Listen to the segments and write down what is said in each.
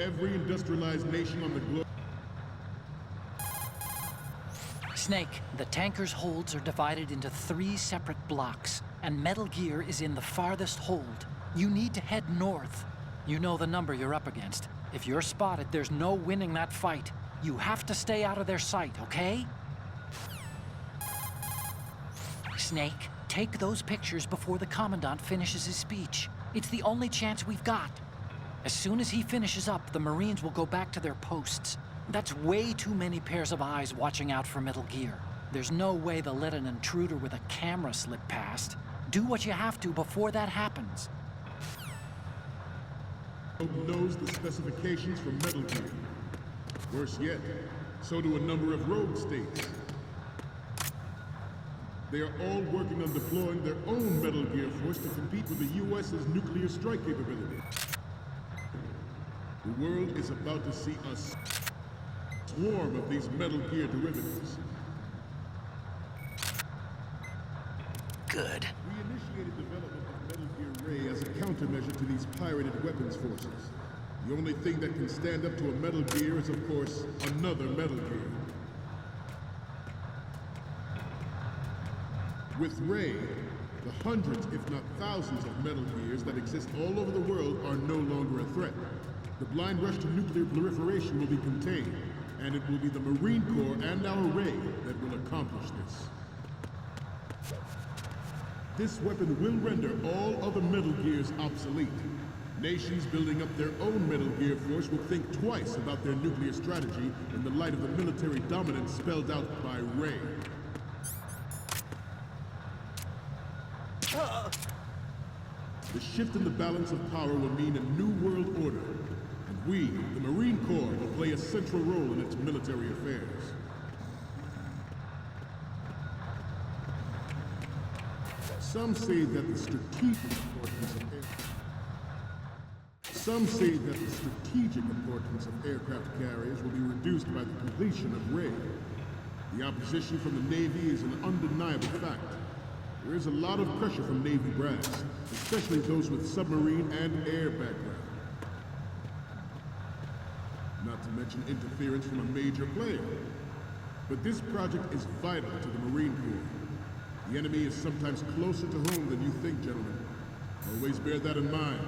every industrialized nation on the globe. Snake, the tanker's holds are divided into 3 separate blocks, and Metal Gear is in the farthest hold. You need to head north. You know the number you're up against. If you're spotted, there's no winning that fight. You have to stay out of their sight, okay? Snake, take those pictures before the Commandant finishes his speech. It's the only chance we've got. As soon as he finishes up, the Marines will go back to their posts. That's way too many pairs of eyes watching out for Metal Gear. There's no way they'll let an intruder with a camera slip past. Do what you have to before that happens. Knows the specifications for Metal Gear. Worse yet, so do a number of rogue states. They are all working on deploying their own Metal Gear force to compete with the U.S.'s nuclear strike capability. The world is about to see a swarm of these Metal Gear derivatives. Good. We initiated development of Metal Gear Ray as a countermeasure to these pirated weapons forces. The only thing that can stand up to a Metal Gear is, of course, another Metal Gear. With Ray, the hundreds, if not thousands, of Metal Gears that exist all over the world are no longer a threat. The blind rush to nuclear proliferation will be contained, and it will be the Marine Corps and our Ray that will accomplish this. This weapon will render all other Metal Gears obsolete. Nations building up their own Metal Gear force will think twice about their nuclear strategy in the light of the military dominance spelled out by Ray. The shift in the balance of power will mean a new world order, and we, the Marine Corps, will play a central role in its military affairs. Some say that the strategic importance of aircraft carriers will be reduced by the completion of Ray. The opposition from the Navy is an undeniable fact. There is a lot of pressure from Navy brass, especially those with submarine and air background. Not to mention interference from a major player. But this project is vital to the Marine Corps. The enemy is sometimes closer to home than you think, gentlemen. Always bear that in mind.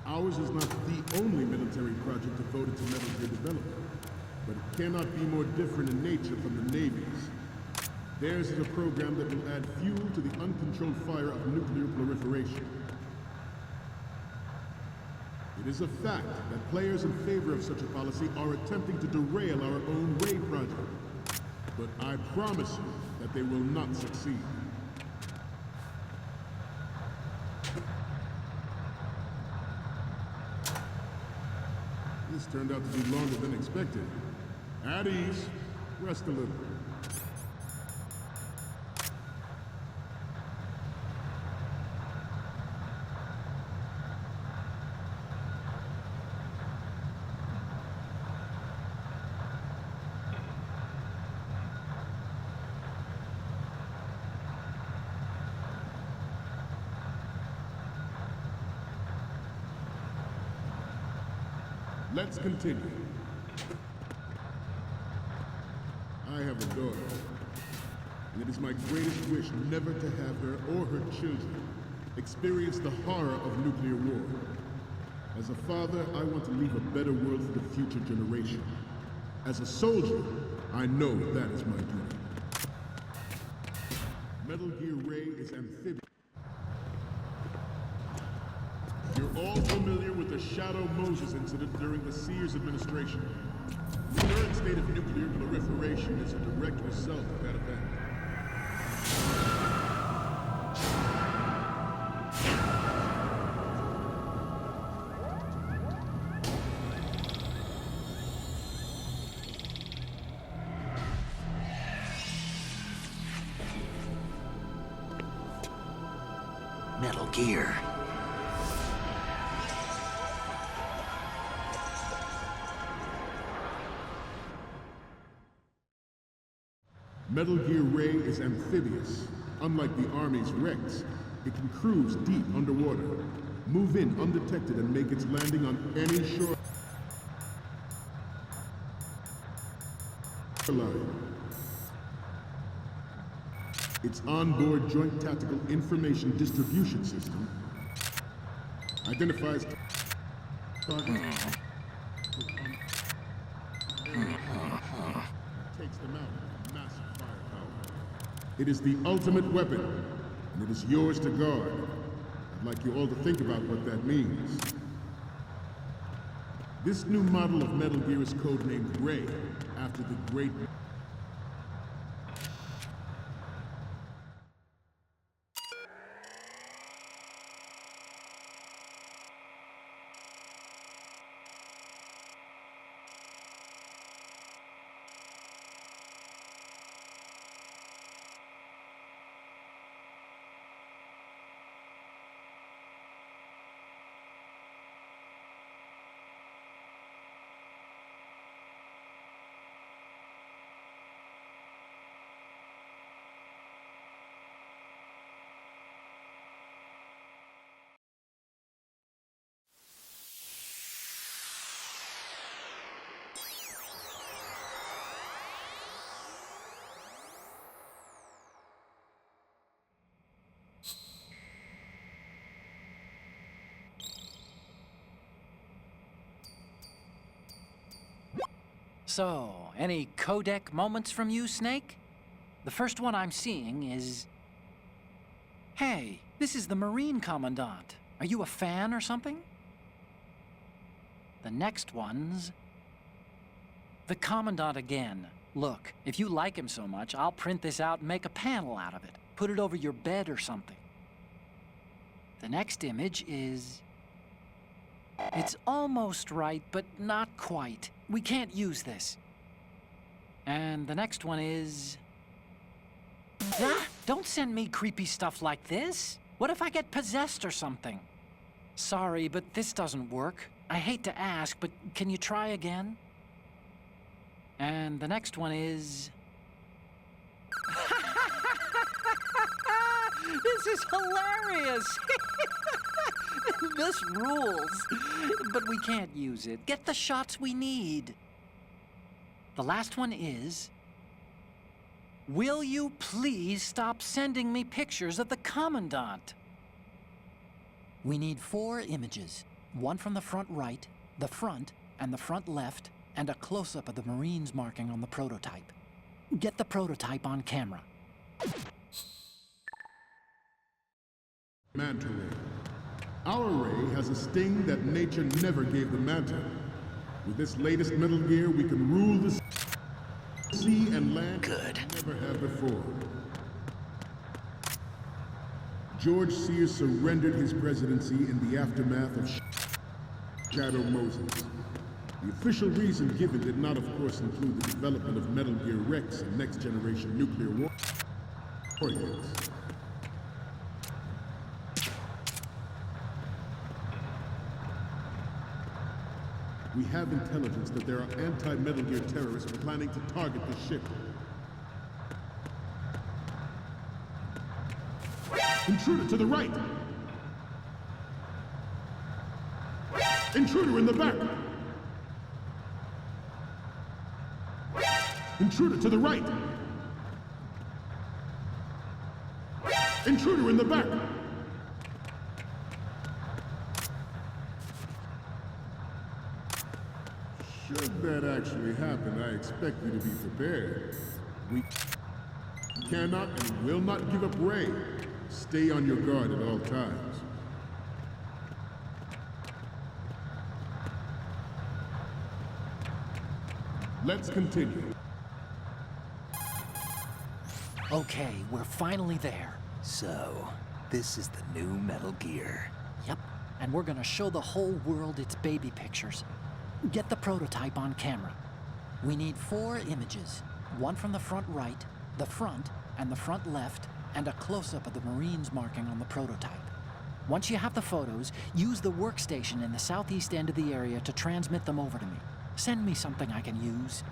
Ours is not the only military project devoted to Metal Gear development, but it cannot be more different in nature from the Navy's. Theirs is a program that will add fuel to the uncontrolled fire of nuclear proliferation. It is a fact that players in favor of such a policy are attempting to derail our own Ray project. But I promise you that they will not succeed. This turned out to be longer than expected. At ease. Rest a little. Let's continue. I have a daughter, and it is my greatest wish never to have her or her children experience the horror of nuclear war. As a father, I want to leave a better world for the future generation. As a soldier, I know that is my duty. Metal Gear Ray is amphibious. You're all familiar with the Shadow Moses incident during the Sears administration. The current state of nuclear proliferation is a direct result of that event. Metal Gear. Metal Gear Ray is amphibious. Unlike the Army's Rex, It can cruise deep underwater, move in undetected, and make its landing on any shoreline. Its onboard Joint Tactical Information Distribution System identifies targets, takes them out with massive firepower. It is the ultimate weapon, and it is yours to guard. I'd like you all to think about what that means. This new model of Metal Gear is codenamed Ray, after the great... So, any codec moments from you, Snake? The first one I'm seeing is... Hey, this is the Marine Commandant. Are you a fan or something? The next one's... The Commandant again. Look, if you like him so much, I'll print this out and make a panel out of it. Put it over your bed or something. The next image is... It's almost right, but not quite. We can't use this. And the next one is... Ah, don't send me creepy stuff like this. What if I get possessed or something? Sorry, but this doesn't work. I hate to ask, but can you try again? And the next one is... This is hilarious! This rules. But we can't use it. Get the shots we need. The last one is... Will you please stop sending me pictures of the Commandant? We need 4 images. One from the front right, the front, and the front left, and a close-up of the Marines marking on the prototype. Get the prototype on camera. Manta Ray. Our Ray has a sting that nature never gave the Manta. With this latest Metal Gear, we can rule the sea and land Good. as we never have before. George Sears surrendered his presidency in the aftermath of Shadow Moses. The official reason given did not, of course, include the development of Metal Gear Rex and next-generation nuclear warheads. We have intelligence that there are anti-Metal Gear terrorists planning to target the ship. Intruder to the right! Intruder in the back! Intruder to the right! Intruder in the back! Should that actually happen, I expect you to be prepared. We cannot and will not give up Ray. Stay on your guard at all times. Let's continue. Okay, we're finally there. So, this is the new Metal Gear. Yep, and we're gonna show the whole world its baby pictures. Get the prototype on camera. We need 4 images. One from the front right, the front, and the front left, and a close-up of the Marines marking on the prototype. Once you have the photos, use the workstation in the southeast end of the area to transmit them over to me. Send me something I can use.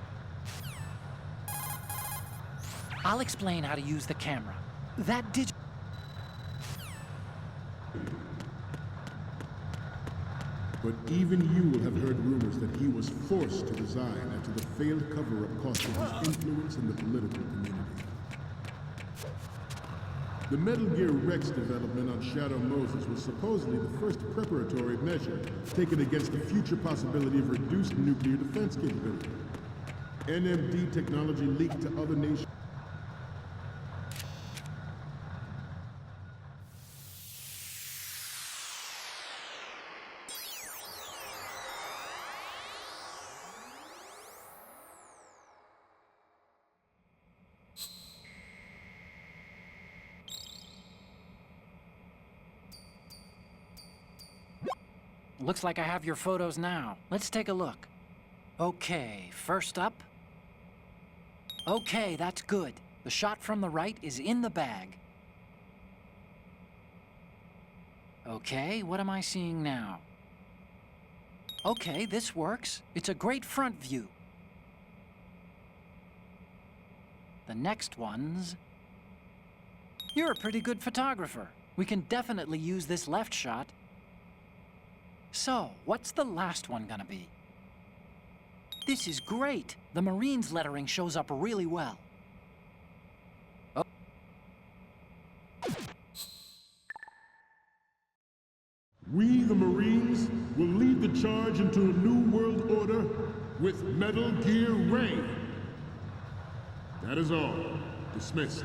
I'll explain how to use the camera. That But even you will have heard rumors that he was forced to resign after the failed cover-up cost him his influence in the political community. The Metal Gear Rex development on Shadow Moses was supposedly the first preparatory measure taken against the future possibility of reduced nuclear defense capability. NMD technology leaked to other nations. Looks like I have your photos now. Let's take a look. Okay, first up. Okay, that's good. The shot from the right is in the bag. Okay, what am I seeing now? Okay, this works. It's a great front view. The next one's... You're a pretty good photographer. We can definitely use this left shot. So, what's the last one gonna be? This is great. The Marines lettering shows up really well. Oh. We, the Marines, will lead the charge into a new world order with Metal Gear Ray. That is all. Dismissed.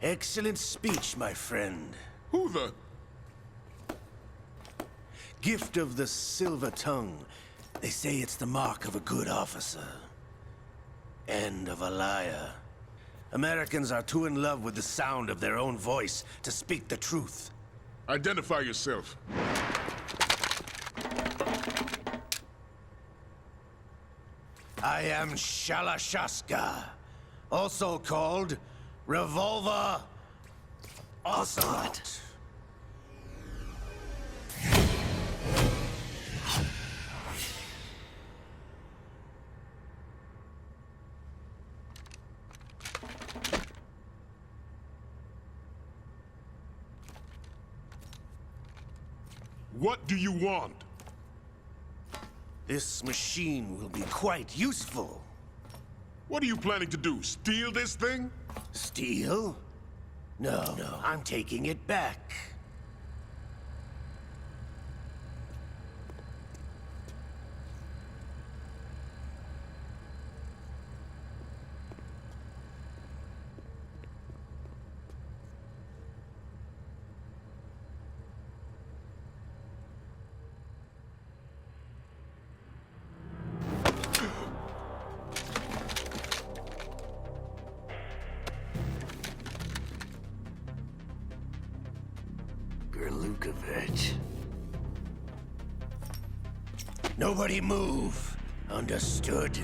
Excellent speech, my friend. Who the? Gift of the silver tongue. They say it's the mark of a good officer. And of a liar. Americans are too in love with the sound of their own voice to speak the truth. Identify yourself. I am Shalashaska, also called Revolver Ocelot. What do you want? This machine will be quite useful. What are you planning to do? Steal this thing? Steal? No, I'm taking it back. Nobody move. Understood?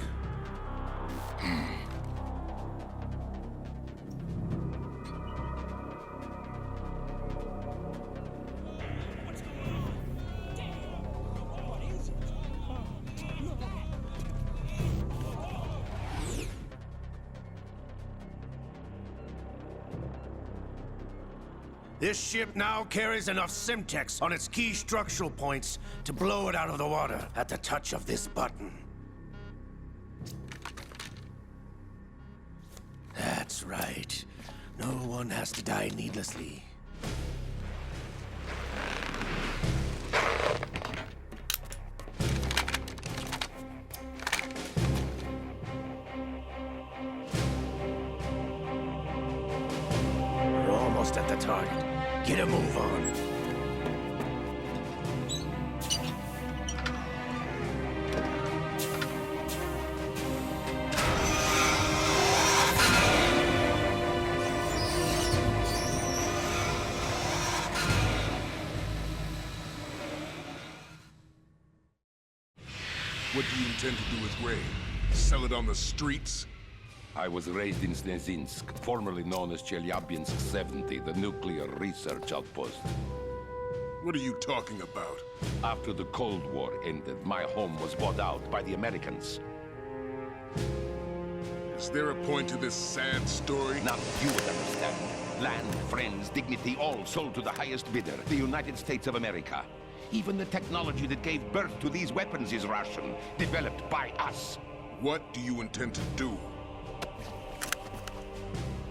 This ship now carries enough Simtex on its key structural points to blow it out of the water at the touch of this button. That's right. No one has to die needlessly. We're almost at the target. Get a move on. What do you intend to do with Ray? Sell it on the streets? I was raised in Snezinsk, formerly known as Chelyabinsk 70, the nuclear research outpost. What are you talking about? After the Cold War ended, my home was bought out by the Americans. Is there a point to this sad story? Now you would understand. Land, friends, dignity, all sold to the highest bidder, the United States of America. Even the technology that gave birth to these weapons is Russian, developed by us. What do you intend to do?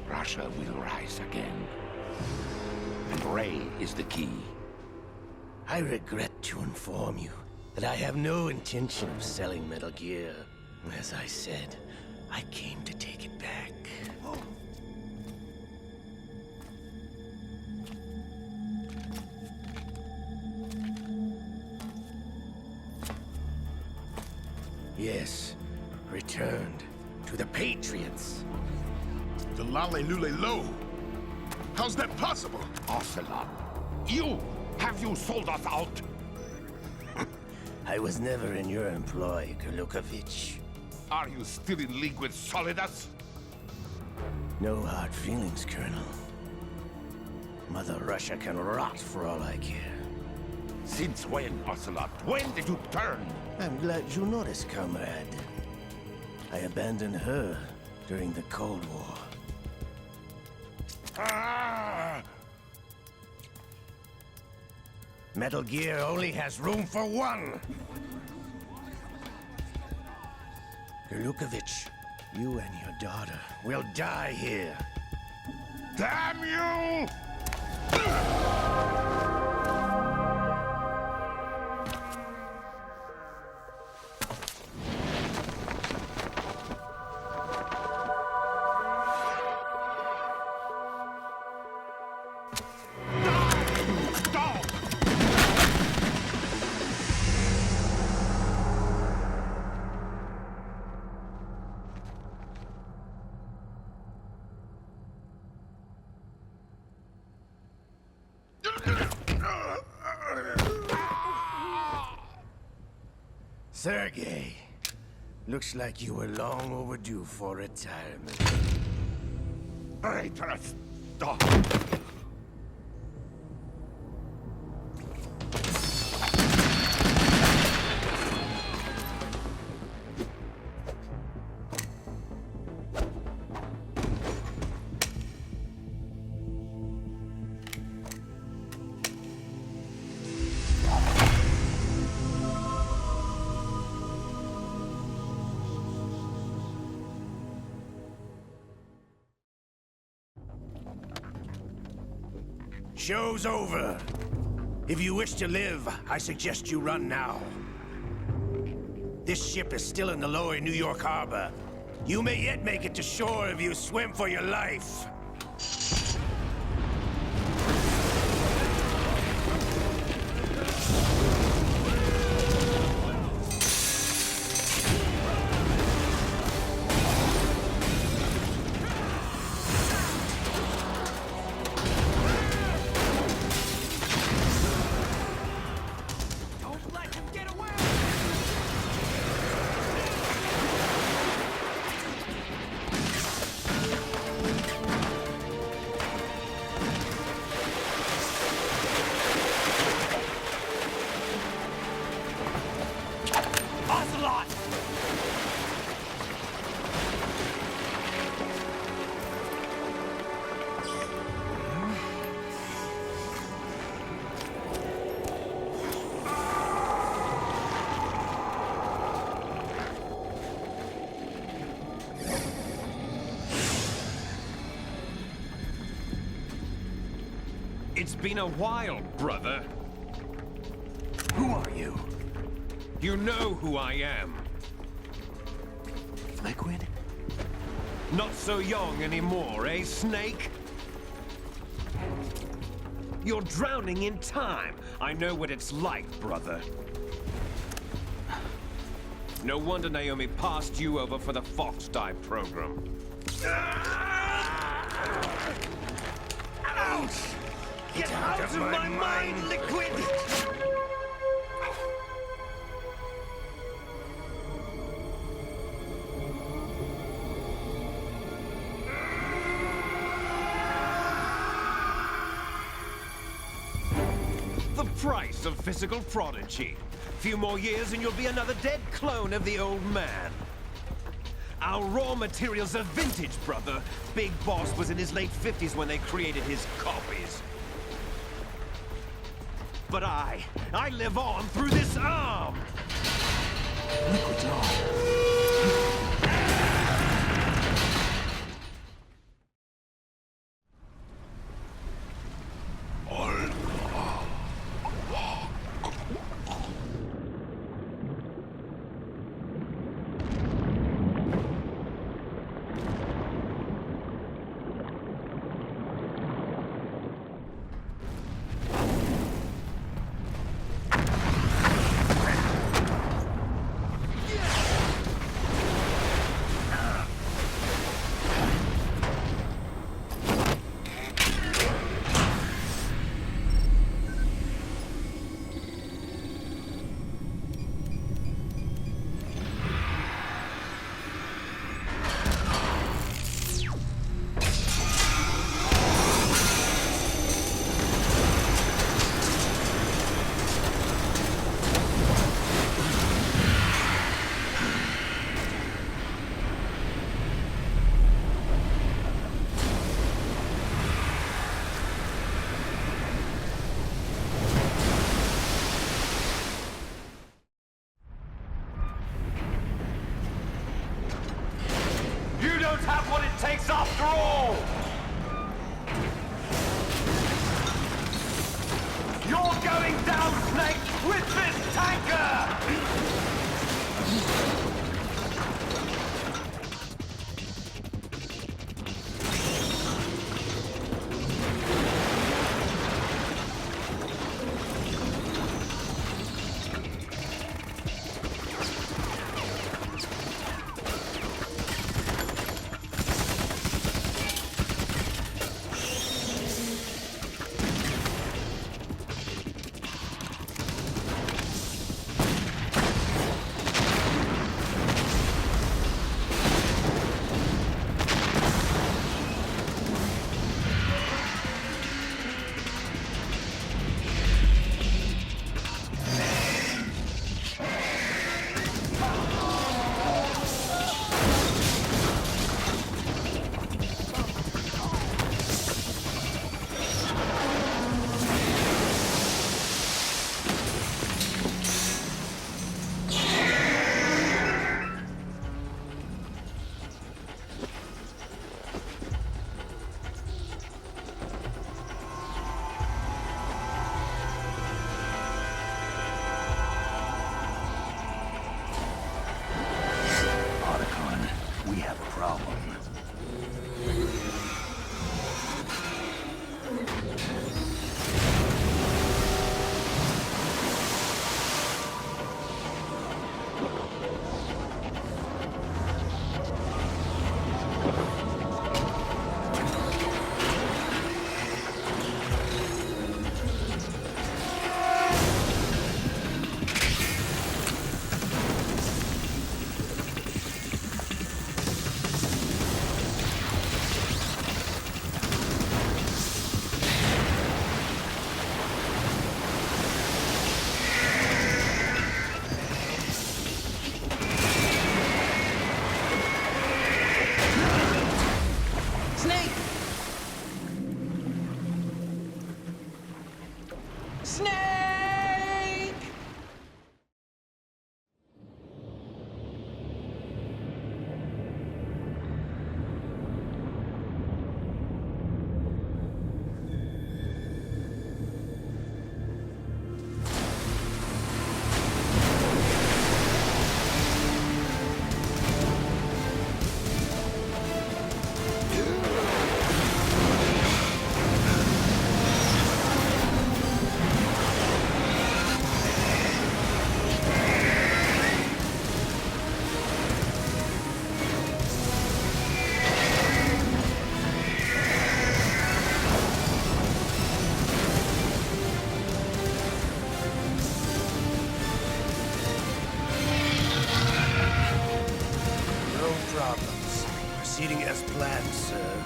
Russia will rise again. And Ray is the key. I regret to inform you that I have no intention of selling Metal Gear. As I said, I came to take it back. Yes, returned to the Patriots. The Lale Lule Lo? How's that possible? Ocelot, have you sold us out? I was never in your employ, Golukovich. Are you still in league with Solidus? No hard feelings, Colonel. Mother Russia can rot for all I care. Since when, Ocelot? When did you turn? I'm glad you noticed, comrade. I abandoned her during the Cold War. Ah! Metal Gear only has room for one! Golukovich, you and your daughter will die here. Damn you! Sergei, looks like you were long overdue for retirement. Traitorous dog! Show's over. If you wish to live, I suggest you run now. This ship is still in the lower New York harbor. You may yet make it to shore if you swim for your life. It's been a while, brother. Who are you? You know who I am. Liquid? Not so young anymore, eh, Snake? You're drowning in time. I know what it's like, brother. No wonder Naomi passed you over for the Fox Dive program. Ouch! Get out of my mind, Liquid! price of physical prodigy. Few more years and you'll be another dead clone of the old man. Our raw materials are vintage, brother. Big Boss was in his late 50s when they created his copies. But I live on through this arm! Liquid's on. You don't have what it takes after all! You're going down, Snake, with this tanker! We have a problem. Proceeding as planned, sir.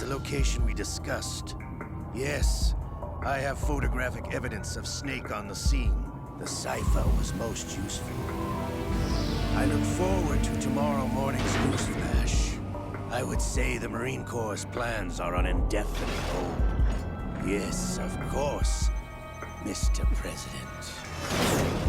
the location we discussed. Yes, I have photographic evidence of Snake on the scene. The cipher was most useful. I look forward to tomorrow morning's news flash. I would say the Marine Corps' plans are on indefinite hold. Yes, of course, Mr. President.